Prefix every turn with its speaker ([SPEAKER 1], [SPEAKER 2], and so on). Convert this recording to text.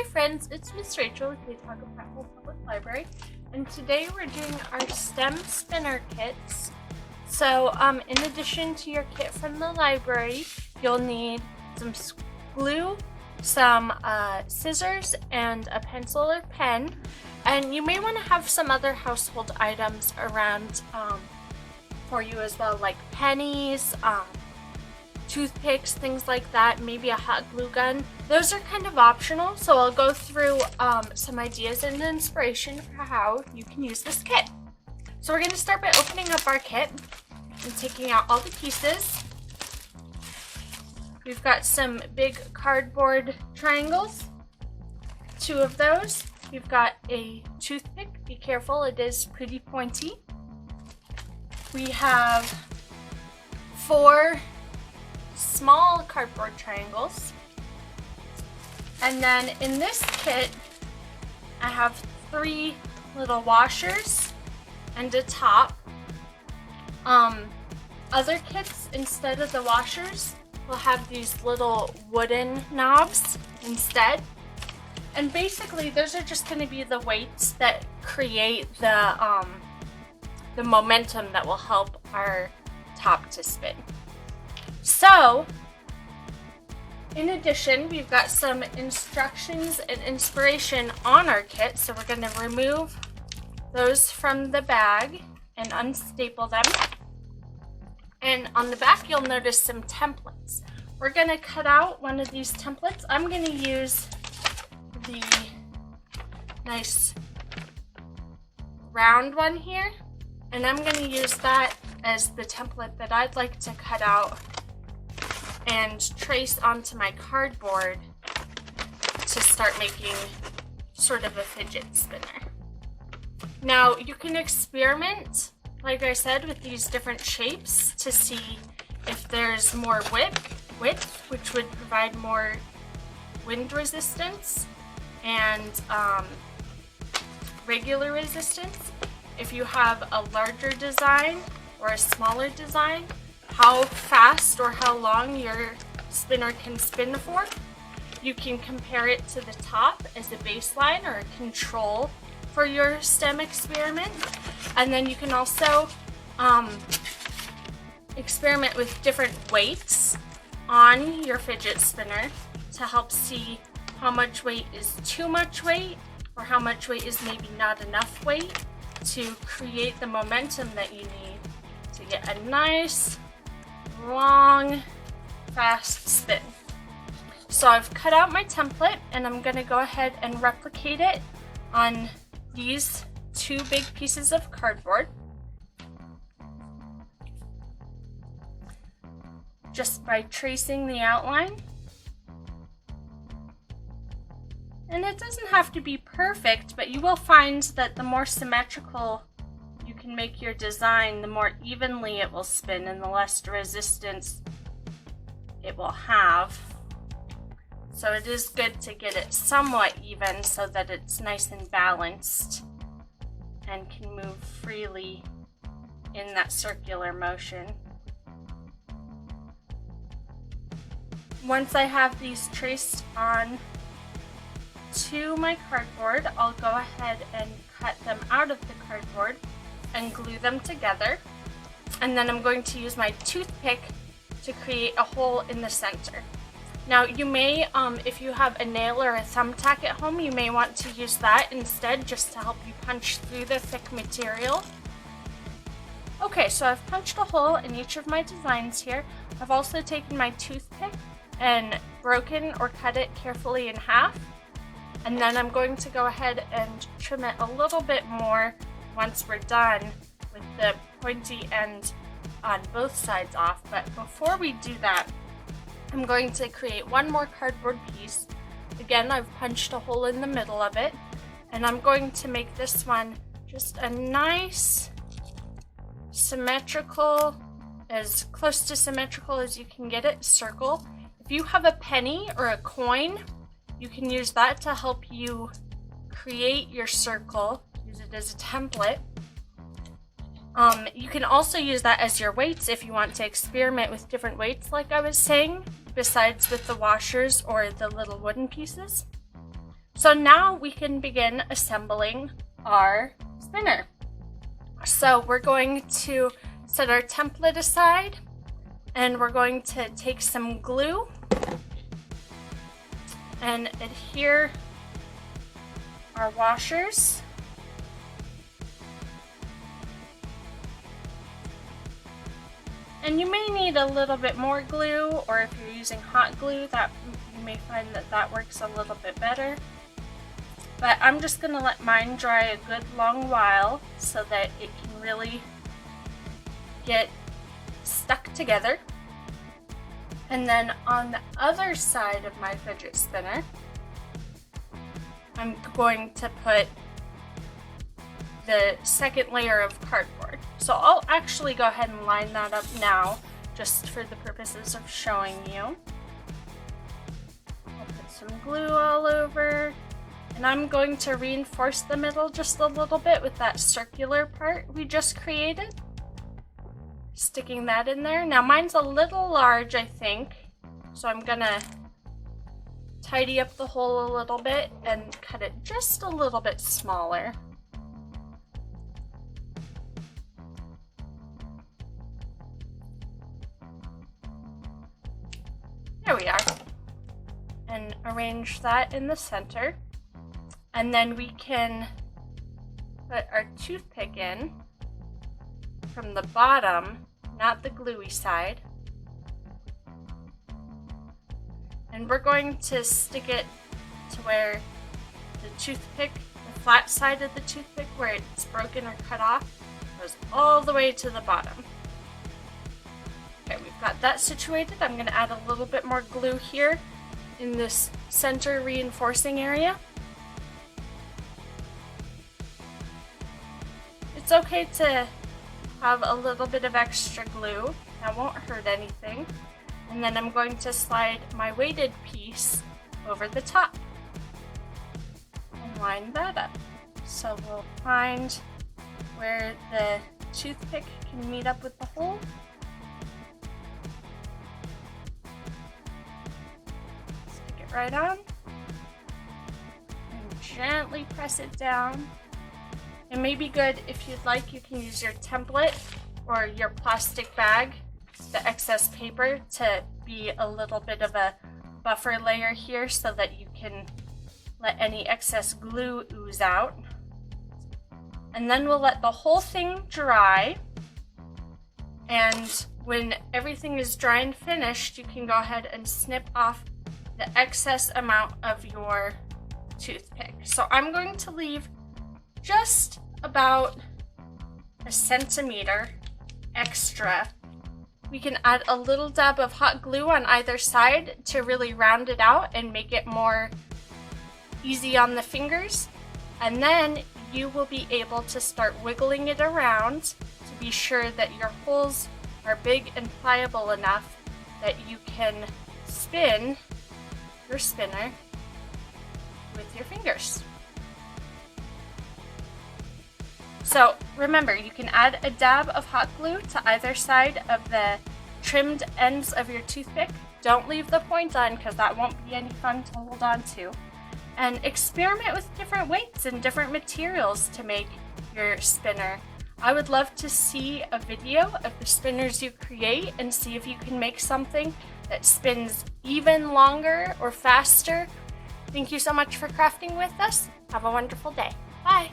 [SPEAKER 1] Hi friends, it's Miss Rachel with the Untitled Chapter Public Library, and today we're doing our STEM spinner kits. So in addition to your kit from the library, you'll need some glue, some scissors, and a pencil or pen. And you may want to have some other household items around for you as well, like pennies, toothpicks, things like that, maybe a hot glue gun. Those are kind of optional, so I'll go through some ideas and inspiration for how you can use this kit. So we're going to start by opening up our kit and taking out all the pieces. We've got some big cardboard triangles, 2 of those. We've got a toothpick. Be careful, it is pretty pointy. We have 4 small cardboard triangles. And then in this kit, I have 3 little washers and a top. Other kits, instead of the washers, will have these little wooden knobs instead. And basically, those are just going to be the weights that create the momentum that will help our top to spin. So, in addition, we've got some instructions and inspiration on our kit. So we're going to remove those from the bag and unstaple them. And on the back, you'll notice some templates. We're going to cut out one of these templates. I'm going to use the nice round one here, and I'm going to use that as the template that I'd like to cut out and trace onto my cardboard to start making sort of a fidget spinner. Now you can experiment, like I said, with these different shapes to see if there's more width, which would provide more wind resistance, and regular resistance. If you have a larger design or a smaller design, how fast or how long your spinner can spin for. You can compare it to the top as a baseline or a control for your STEM experiment. And then you can also experiment with different weights on your fidget spinner to help see how much weight is too much weight or how much weight is maybe not enough weight to create the momentum that you need to get a nice, long, fast spin. So I've cut out my template and I'm going to go ahead and replicate it on these 2 big pieces of cardboard. Just by tracing the outline. And it doesn't have to be perfect, but you will find that the more symmetrical you can make your design, the more evenly it will spin and the less resistance it will have. So it is good to get it somewhat even so that it's nice and balanced and can move freely in that circular motion. Once I have these traced on to my cardboard, I'll go ahead and cut them out of the cardboard and glue them together. And then I'm going to use my toothpick to create a hole in the center. Now you may, if you have a nail or a thumbtack at home, you may want to use that instead just to help you punch through the thick material. Okay, so I've punched a hole in each of my designs here. I've also taken my toothpick and broken or cut it carefully in half. And then I'm going to go ahead and trim it a little bit more once we're done with the pointy end on both sides off. But before we do that, I'm going to create one more cardboard piece. Again, I've punched a hole in the middle of it, and I'm going to make this one just a nice symmetrical, as close to symmetrical as you can get it, circle. If you have a penny or a coin, you can use that to help you create your circle. Use it as a template. You can also use that as your weights if you want to experiment with different weights, like I was saying, besides with the washers or the little wooden pieces. So now we can begin assembling our spinner. So we're going to set our template aside, and we're going to take some glue and adhere our washers. And you may need a little bit more glue, or if you're using hot glue, that you may find that that works a little bit better. But I'm just going to let mine dry a good long while so that it can really get stuck together. And then on the other side of my fidget spinner, I'm going to put the second layer of cardboard. So I'll actually go ahead and line that up now, just for the purposes of showing you. I'll put some glue all over, and I'm going to reinforce the middle just a little bit with that circular part we just created. Sticking that in there. Now mine's a little large, I think, so I'm gonna tidy up the hole a little bit and cut it just a little bit smaller. There we are. And arrange that in the center. And then we can put our toothpick in from the bottom, not the gluey side. And we're going to stick it to where the toothpick, the flat side of the toothpick where it's broken or cut off, goes all the way to the bottom. Okay, we've got that situated. I'm going to add a little bit more glue here in this center reinforcing area. It's okay to have a little bit of extra glue. That won't hurt anything. And then I'm going to slide my weighted piece over the top and line that up. So we'll find where the toothpick can meet up with the hole. Stick it right on and gently press it down. It may be good, if you'd like, you can use your template or your plastic bag, the excess paper, to be a little bit of a buffer layer here so that you can let any excess glue ooze out. And then we'll let the whole thing dry. And when everything is dry and finished, you can go ahead and snip off the excess amount of your toothpick. So I'm going to leave just about a centimeter extra. We can add a little dab of hot glue on either side to really round it out and make it more easy on the fingers. And then you will be able to start wiggling it around to be sure that your holes are big and pliable enough that you can spin your spinner with your fingers. So remember, you can add a dab of hot glue to either side of the trimmed ends of your toothpick. Don't leave the point on, because that won't be any fun to hold on to. And experiment with different weights and different materials to make your spinner. I would love to see a video of the spinners you create and see if you can make something that spins even longer or faster. Thank you so much for crafting with us. Have a wonderful day. Bye.